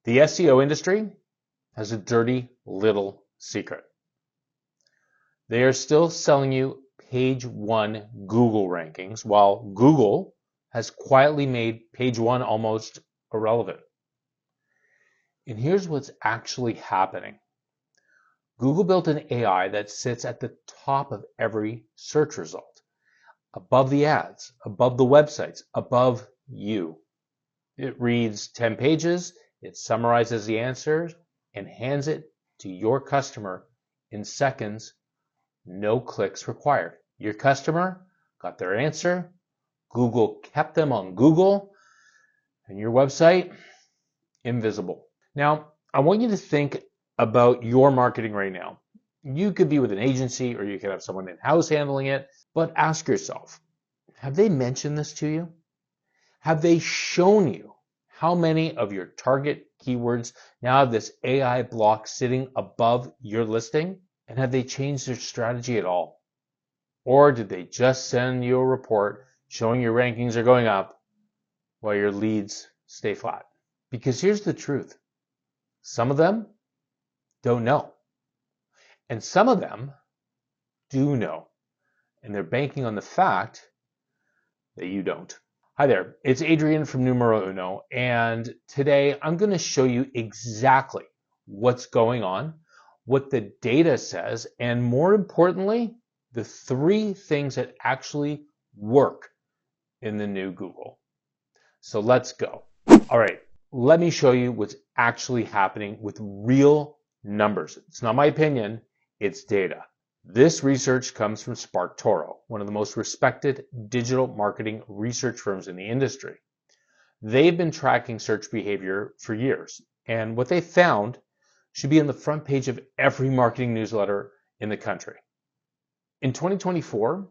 The SEO industry has a dirty little secret. They are still selling you page one Google rankings, while Google has quietly made page one almost irrelevant. And here's what's actually happening. Google built an AI that sits at the top of every search result, above the ads, above the websites, above you. It reads 10 pages, it summarizes the answers, and hands it to your customer in seconds, no clicks required. Your customer got their answer, Google kept them on Google, and your website, invisible. Now, I want you to think about your marketing right now. You could be with an agency or you could have someone in-house handling it, but ask yourself, have they mentioned this to you? Have they shown you how many of your target keywords now have this AI block sitting above your listing? And have they changed their strategy at all? Or did they just send you a report showing your rankings are going up while your leads stay flat? Because here's the truth. Some of them don't know. And some of them do know. And they're banking on the fact that you don't. Hi there, it's Adrian from Numero Uno, and today I'm going to show you exactly what's going on, what the data says, and more importantly, the 3 things that actually work in the new Google. So let's go. All right, let me show you what's actually happening with real numbers. It's not my opinion, it's data. This research comes from SparkToro, one of the most respected digital marketing research firms in the industry. They've been tracking search behavior for years, and what they found should be on the front page of every marketing newsletter in the country. In 2024,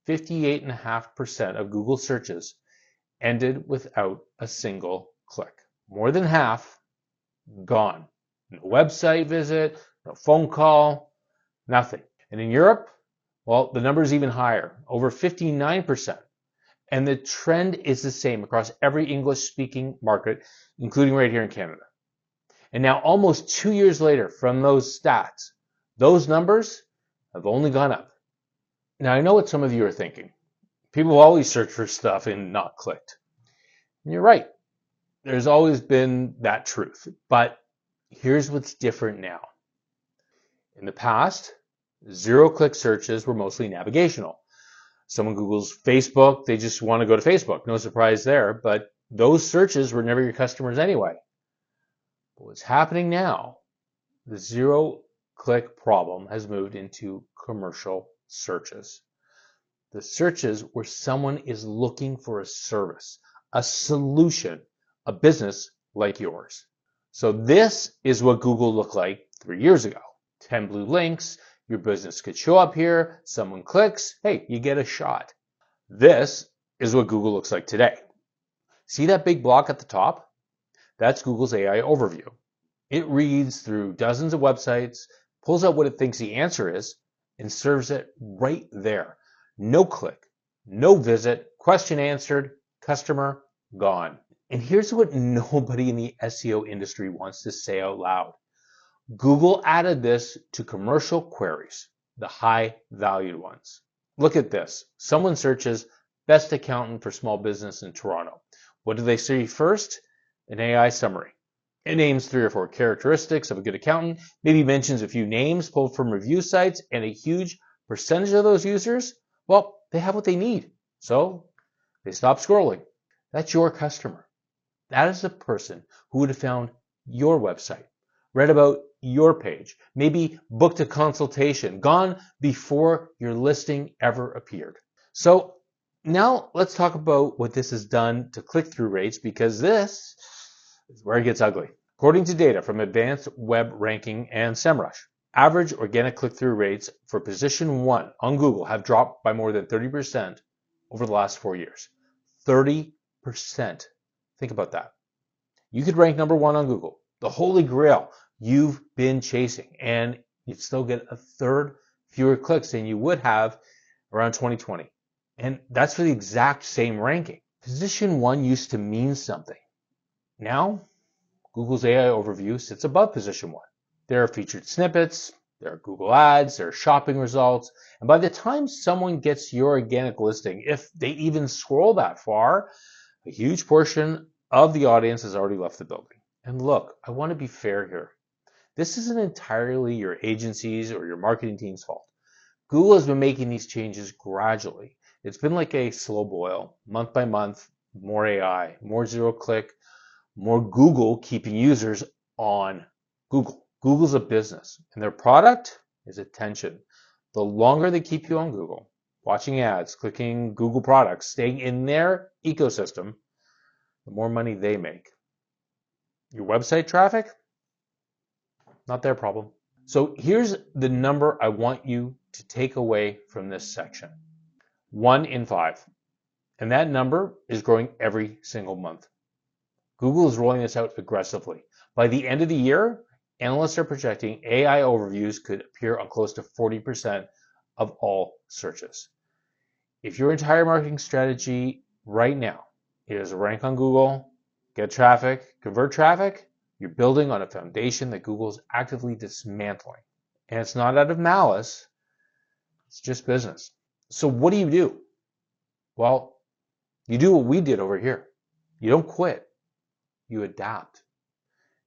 58.5% of Google searches ended without a single click. More than half gone. No website visit, no phone call, nothing. And in Europe, well, the number is even higher, over 59%. And the trend is the same across every English-speaking market, including right here in Canada. And now, almost 2 years later from those stats, those numbers have only gone up. Now, I know what some of you are thinking. People always search for stuff and not clicked. And you're right. There's always been that truth. But here's what's different now. In the past, 0-click searches were mostly navigational. Someone Googles Facebook, they just want to go to Facebook. No surprise there, but those searches were never your customers anyway. But what's happening now, the 0-click problem has moved into commercial searches. The searches where someone is looking for a service, a solution, a business like yours. So this is what Google looked like 3 years ago. 10 blue links, your business could show up here, someone clicks, hey, you get a shot. This is what Google looks like today. See that big block at the top? That's Google's AI overview. It reads through dozens of websites, pulls out what it thinks the answer is, and serves it right there. No click, no visit, question answered, customer gone. And here's what nobody in the SEO industry wants to say out loud. Google added this to commercial queries, the high-valued ones. Look at this. Someone searches best accountant for small business in Toronto. What do they see first? An AI summary. It names 3 or 4 characteristics of a good accountant, maybe mentions a few names pulled from review sites, and a huge percentage of those users, well, they have what they need. So they stop scrolling. That's your customer. That is the person who would have found your website, read about your page, maybe booked a consultation, gone before your listing ever appeared. So now let's talk about what this has done to click-through rates, because this is where it gets ugly. According to data from Advanced Web Ranking and SEMrush, average organic click-through rates for position 1 on Google have dropped by more than 30% over the last 4 years. 30%. Think about that. You could rank number 1 on Google, the holy grail you've been chasing, and you'd still get 1/3 fewer clicks than you would have around 2020. And that's for the exact same ranking. Position 1 used to mean something. Now, Google's AI overview sits above position 1. There are featured snippets, there are Google ads, there are shopping results, and by the time someone gets your organic listing, if they even scroll that far, a huge portion of the audience has already left the building. And look, I want to be fair here. This isn't entirely your agency's or your marketing team's fault. Google has been making these changes gradually. It's been like a slow boil, month by month, more AI, more zero-click, more Google keeping users on Google. Google's a business, and their product is attention. The longer they keep you on Google, watching ads, clicking Google products, staying in their ecosystem, the more money they make. Your website traffic? Not their problem. So here's the number I want you to take away from this section. 1 in 5. And that number is growing every single month. Google is rolling this out aggressively. By the end of the year, analysts are projecting AI overviews could appear on close to 40% of all searches. If your entire marketing strategy right now is rank on Google, get traffic, convert traffic, you're building on a foundation that Google is actively dismantling. And it's not out of malice, it's just business. So what do? Well, you do what we did over here. You don't quit, you adapt.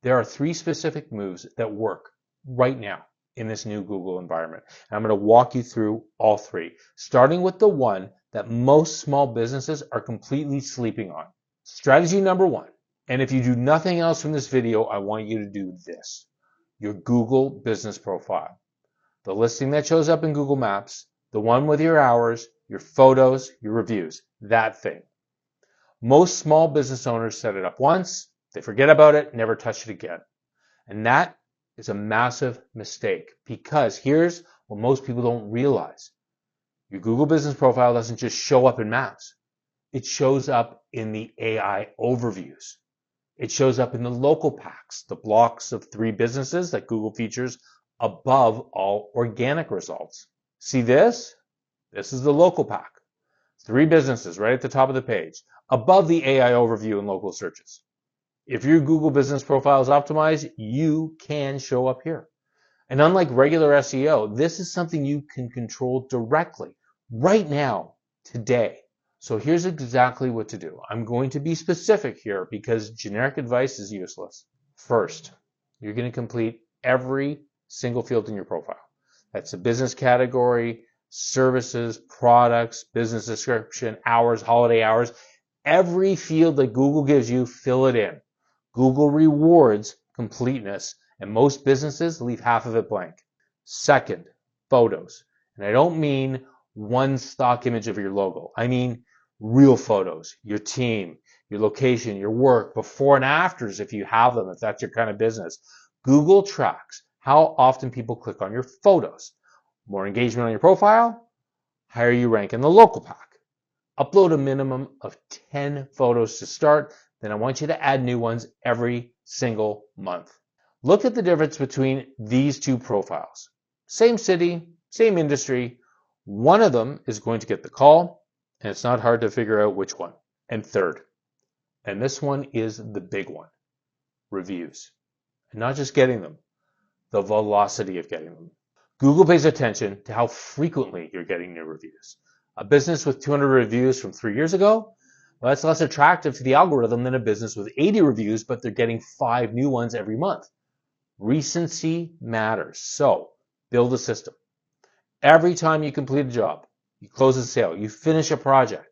There are 3 specific moves that work right now in this new Google environment. And I'm going to walk you through all 3, starting with the one that most small businesses are completely sleeping on. Strategy number 1. And if you do nothing else from this video, I want you to do this. Your Google business profile. The listing that shows up in Google Maps, the one with your hours, your photos, your reviews, that thing. Most small business owners set it up once, they forget about it, never touch it again. And that is a massive mistake, because here's what most people don't realize. Your Google business profile doesn't just show up in Maps. It shows up in the AI overviews. It shows up in the local packs, the blocks of 3 businesses that Google features above all organic results. See this? This is the local pack. 3 businesses right at the top of the page, above the AI overview and local searches. If your Google business profile is optimized, you can show up here. And unlike regular SEO, this is something you can control directly, right now, today. So here's exactly what to do. I'm going to be specific here because generic advice is useless. First, you're going to complete every single field in your profile. That's a business category, services, products, business description, hours, holiday hours. Every field that Google gives you, fill it in. Google rewards completeness, and most businesses leave half of it blank. Second, photos. And I don't mean one stock image of your logo. I mean real photos, your team, your location, your work, before and afters if you have them, if that's your kind of business. Google tracks how often people click on your photos. More engagement on your profile, higher you rank in the local pack. Upload a minimum of 10 photos to start, then I want you to add new ones every single month. Look at the difference between these 2 profiles. Same city, same industry. One of them is going to get the call, and it's not hard to figure out which one. And third, and this one is the big one, reviews. And not just getting them, the velocity of getting them. Google pays attention to how frequently you're getting new reviews. A business with 200 reviews from 3 years ago, well, that's less attractive to the algorithm than a business with 80 reviews, but they're getting 5 new ones every month. Recency matters. So build a system. Every time you complete a job, you close a sale, you finish a project,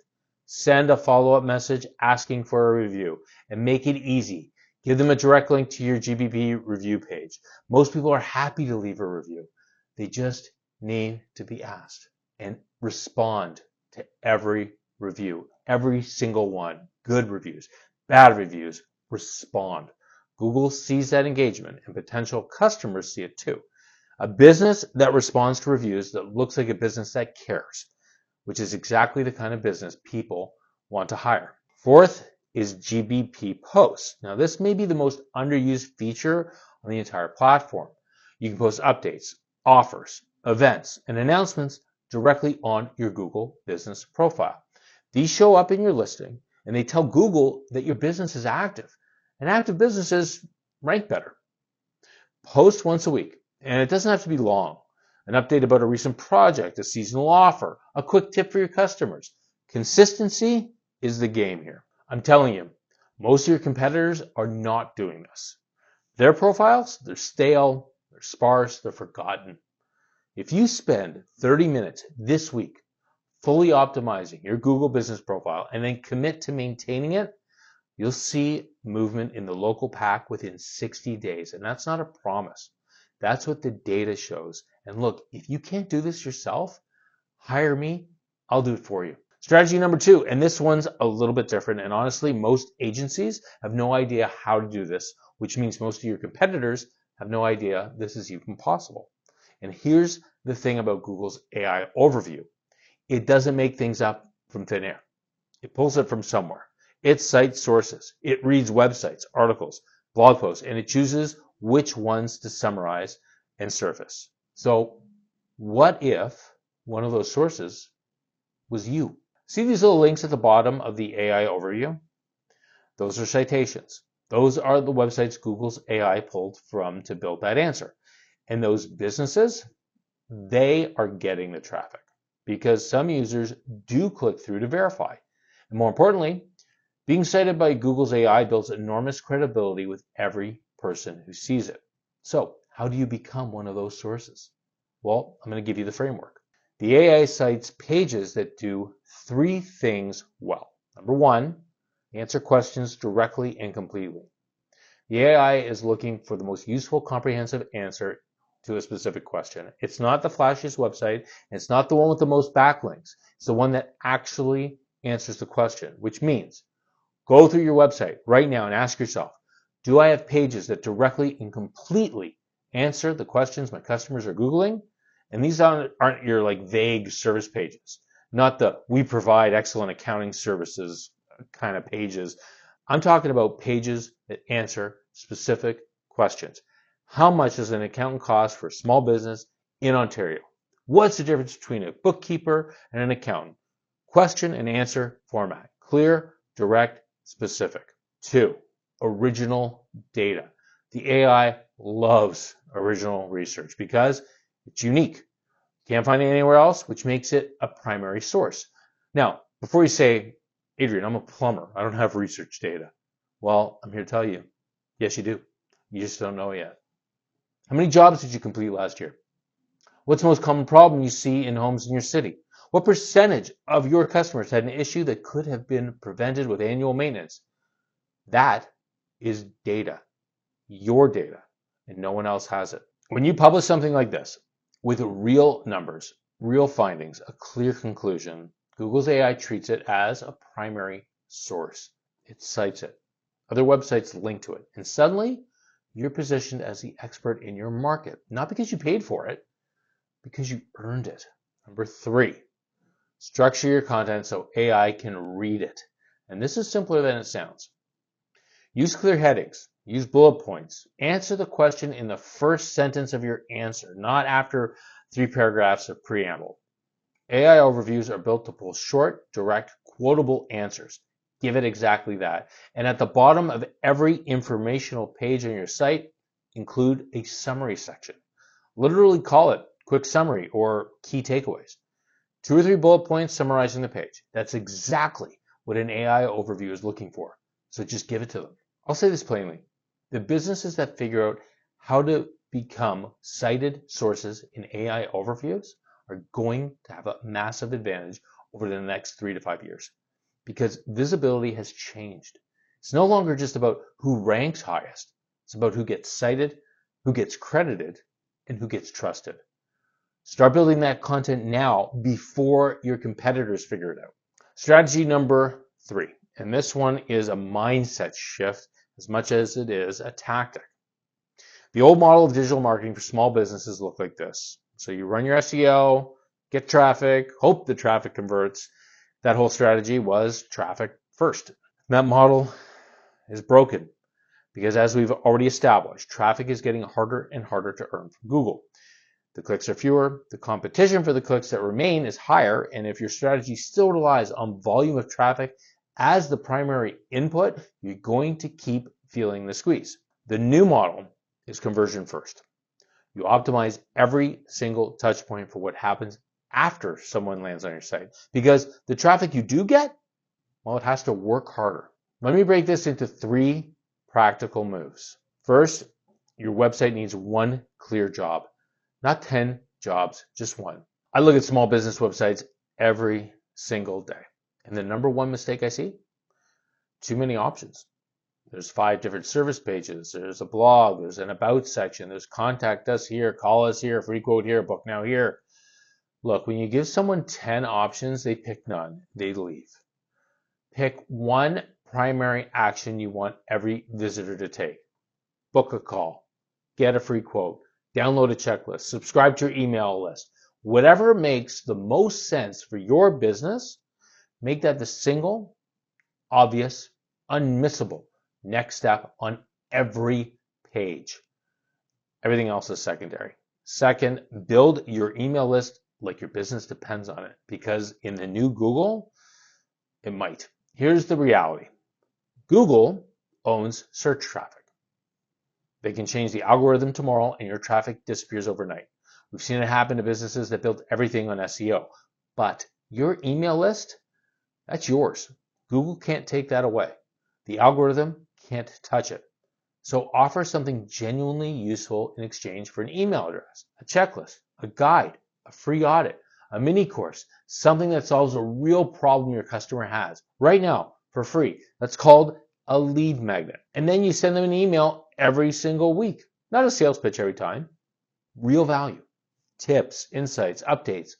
send a follow-up message asking for a review, and make it easy. Give them a direct link to your GBP review page. Most people are happy to leave a review. They just need to be asked, and respond to every review, every single one. Good reviews, bad reviews, respond. Google sees that engagement, and potential customers see it too. A business that responds to reviews that looks like a business that cares, which is exactly the kind of business people want to hire. Fourth is GBP posts. Now, this may be the most underused feature on the entire platform. You can post updates, offers, events, and announcements directly on your Google business profile. These show up in your listing, and they tell Google that your business is active. And active businesses rank better. Post once a week, and it doesn't have to be long. An update about a recent project, a seasonal offer, a quick tip for your customers. Consistency is the game here. I'm telling you, most of your competitors are not doing this. Their profiles, they're stale, they're sparse, they're forgotten. If you spend 30 minutes this week fully optimizing your Google business profile and then commit to maintaining it, you'll see movement in the local pack within 60 days. And that's not a promise. That's what the data shows. And look, if you can't do this yourself, hire me. I'll do it for you. Strategy number 2, and this one's a little bit different. And honestly, most agencies have no idea how to do this, which means most of your competitors have no idea this is even possible. And here's the thing about Google's AI overview. It doesn't make things up from thin air. It pulls it from somewhere. It cites sources. It reads websites, articles, blog posts, and it chooses which ones to summarize and surface. So what if one of those sources was you? See these little links at the bottom of the AI overview? Those are citations. Those are the websites Google's AI pulled from to build that answer. And those businesses, they are getting the traffic because some users do click through to verify. And more importantly, being cited by Google's AI builds enormous credibility with every person who sees it. So how do you become one of those sources? Well, I'm going to give you the framework. The AI cites pages that do 3 things well. Number 1, answer questions directly and completely. The AI is looking for the most useful, comprehensive answer to a specific question. It's not the flashiest website. It's not the one with the most backlinks. It's the one that actually answers the question, which means go through your website right now and ask yourself, do I have pages that directly and completely answer the questions my customers are Googling? And these aren't your like vague service pages, not the we provide excellent accounting services kind of pages. I'm talking about pages that answer specific questions. How much does an accountant cost for a small business in Ontario? What's the difference between a bookkeeper and an accountant? Question and answer format. Clear, direct, specific. 2, original data. The AI loves original research because it's unique. Can't find it anywhere else, which makes it a primary source. Now, before you say, Adrian, I'm a plumber. I don't have research data. Well, I'm here to tell you, yes, you do. You just don't know yet. How many jobs did you complete last year? What's the most common problem you see in homes in your city? What percentage of your customers had an issue that could have been prevented with annual maintenance? That is data, your data, and no one else has it. When you publish something like this, with real numbers, real findings, a clear conclusion, Google's AI treats it as a primary source. It cites it. Other websites link to it. And suddenly, you're positioned as the expert in your market. Not because you paid for it, because you earned it. Number 3, structure your content so AI can read it. And this is simpler than it sounds. Use clear headings. Use bullet points. Answer the question in the first sentence of your answer, not after 3 paragraphs of preamble. AI overviews are built to pull short, direct, quotable answers. Give it exactly that. And at the bottom of every informational page on your site, include a summary section. Literally call it quick summary or key takeaways. 2 or 3 bullet points summarizing the page. That's exactly what an AI overview is looking for. So just give it to them. I'll say this plainly. The businesses that figure out how to become cited sources in AI overviews are going to have a massive advantage over the next 3 to 5 years because visibility has changed. It's no longer just about who ranks highest. It's about who gets cited, who gets credited, and who gets trusted. Start building that content now before your competitors figure it out. Strategy number 3, and this one is a mindset shift as much as it is a tactic. The old model of digital marketing for small businesses looked like this. So you run your SEO, get traffic, hope the traffic converts. That whole strategy was traffic first. That model is broken because as we've already established, traffic is getting harder and harder to earn from Google. The clicks are fewer, the competition for the clicks that remain is higher, and if your strategy still relies on volume of traffic as the primary input, you're going to keep feeling the squeeze. The new model is conversion first. You optimize every single touch point for what happens after someone lands on your site. Because the traffic you do get, well, it has to work harder. Let me break this into 3 practical moves. First, your website needs one clear job, not 10 jobs, just one. I look at small business websites every single day. And the number one mistake I see, too many options. There's 5 different service pages. There's a blog. There's an about section. There's contact us here, call us here, free quote here, book now here. Look, when you give someone 10 options, they pick none. They leave. Pick one primary action you want every visitor to take. Book a call. Get a free quote. Download a checklist. Subscribe to your email list. Whatever makes the most sense for your business, make that the single, obvious, unmissable next step on every page. Everything else is secondary. Second, build your email list like your business depends on it, because in the new Google, it might. Here's the reality. Google owns search traffic. They can change the algorithm tomorrow and your traffic disappears overnight. We've seen it happen to businesses that built everything on SEO. But your email list, that's yours. Google can't take that away. The algorithm can't touch it. So offer something genuinely useful in exchange for an email address, a checklist, a guide, a free audit, a mini course, something that solves a real problem your customer has right now for free. That's called a lead magnet. And then you send them an email every single week. Not a sales pitch every time. Real value, tips, insights, updates.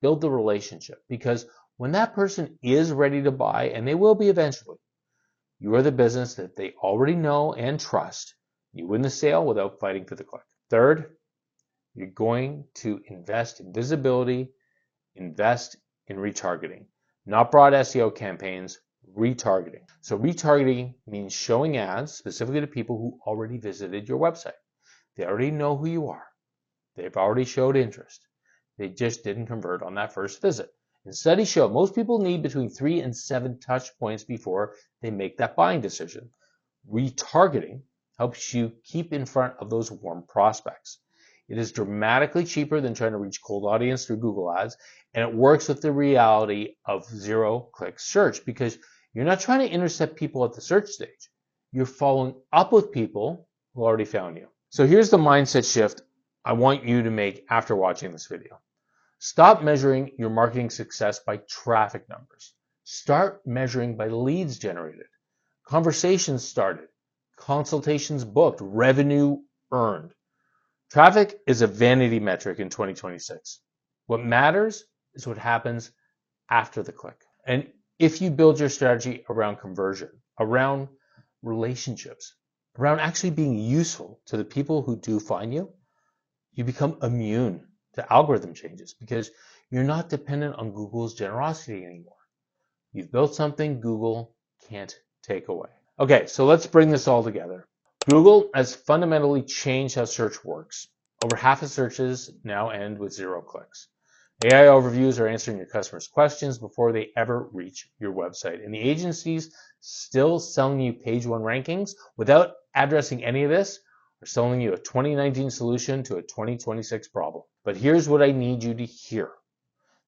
Build the relationship, because when that person is ready to buy, and they will be eventually, you are the business that they already know and trust. You win the sale without fighting for the click. Third, you're going to invest in visibility, invest in retargeting. Not broad SEO campaigns, retargeting. So retargeting means showing ads specifically to people who already visited your website. They already know who you are. They've already showed interest. They just didn't convert on that first visit. And studies show most people need between 3 and 7 touch points before they make that buying decision. Retargeting helps you keep in front of those warm prospects. It is dramatically cheaper than trying to reach cold audience through Google Ads, and it works with the reality of zero-click search, because you're not trying to intercept people at the search stage. You're following up with people who already found you. So here's the mindset shift I want you to make after watching this video. Stop measuring your marketing success by traffic numbers. Start measuring by leads generated, conversations started, consultations booked, revenue earned. Traffic is a vanity metric in 2026. What matters is what happens after the click. And if you build your strategy around conversion, around relationships, around actually being useful to the people who do find you, you become immune to algorithm changes, because you're not dependent on Google's generosity anymore. You've built something Google can't take away. Okay, so let's bring this all together. Google has fundamentally changed how search works. Over half of searches now end with 0 clicks. AI overviews are answering your customers' questions before they ever reach your website. And the agencies still selling you page 1 rankings without addressing any of this are selling you a 2019 solution to a 2026 problem. But here's what I need you to hear.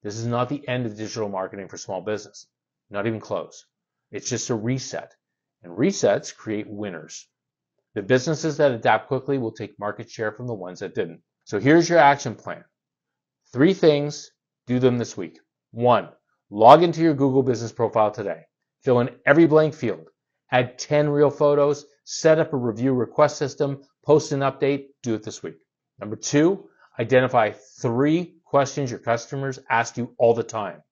This is not the end of digital marketing for small business. Not even close. It's just a reset. And resets create winners. The businesses that adapt quickly will take market share from the ones that didn't. So here's your action plan. 3 things, do them this week. 1, log into your Google business profile today. Fill in every blank field. Add 10 real photos. Set up a review request system. Post an update. Do it this week. Number 2, identify 3 questions your customers ask you all the time.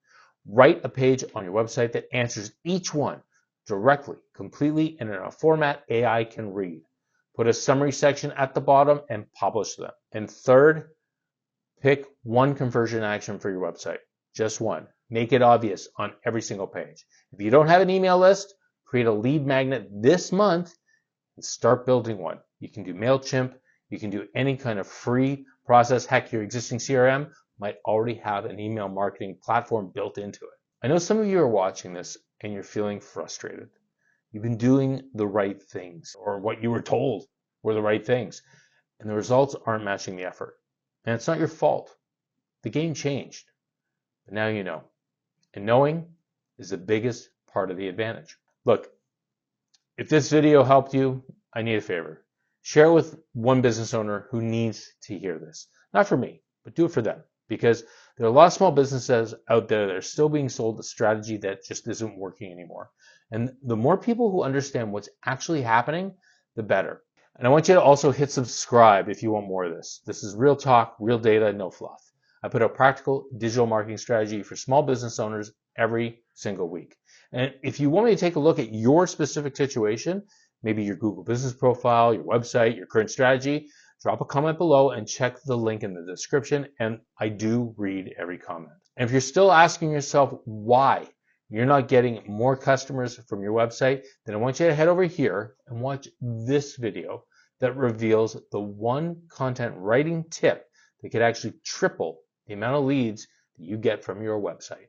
Write a page on your website that answers each one directly, completely, and in a format AI can read. Put a summary section at the bottom and publish them. And third, pick 1 conversion action for your website. Just 1. Make it obvious on every single page. If you don't have an email list, create a lead magnet this month and start building one. You can do MailChimp. You can do any kind of free process. Heck, your existing CRM might already have an email marketing platform built into it. I know some of you are watching this and you're feeling frustrated. You've been doing the right things, or what you were told or the right things, and the results aren't matching the effort. And it's not your fault. The game changed, but now you know. And knowing is the biggest part of the advantage. Look, if this video helped you, I need a favor. Share it with one business owner who needs to hear this. Not for me, but do it for them. Because there are a lot of small businesses out there that are still being sold a strategy that just isn't working anymore. And the more people who understand what's actually happening, the better. And I want you to also hit subscribe if you want more of this. This is real talk, real data, no fluff. I put out practical digital marketing strategy for small business owners every single week. And if you want me to take a look at your specific situation, maybe your Google business profile, your website, your current strategy, drop a comment below and check the link in the description. And I do read every comment. And if you're still asking yourself why you're not getting more customers from your website, then I want you to head over here and watch this video that reveals the one content writing tip that could actually triple the amount of leads that you get from your website.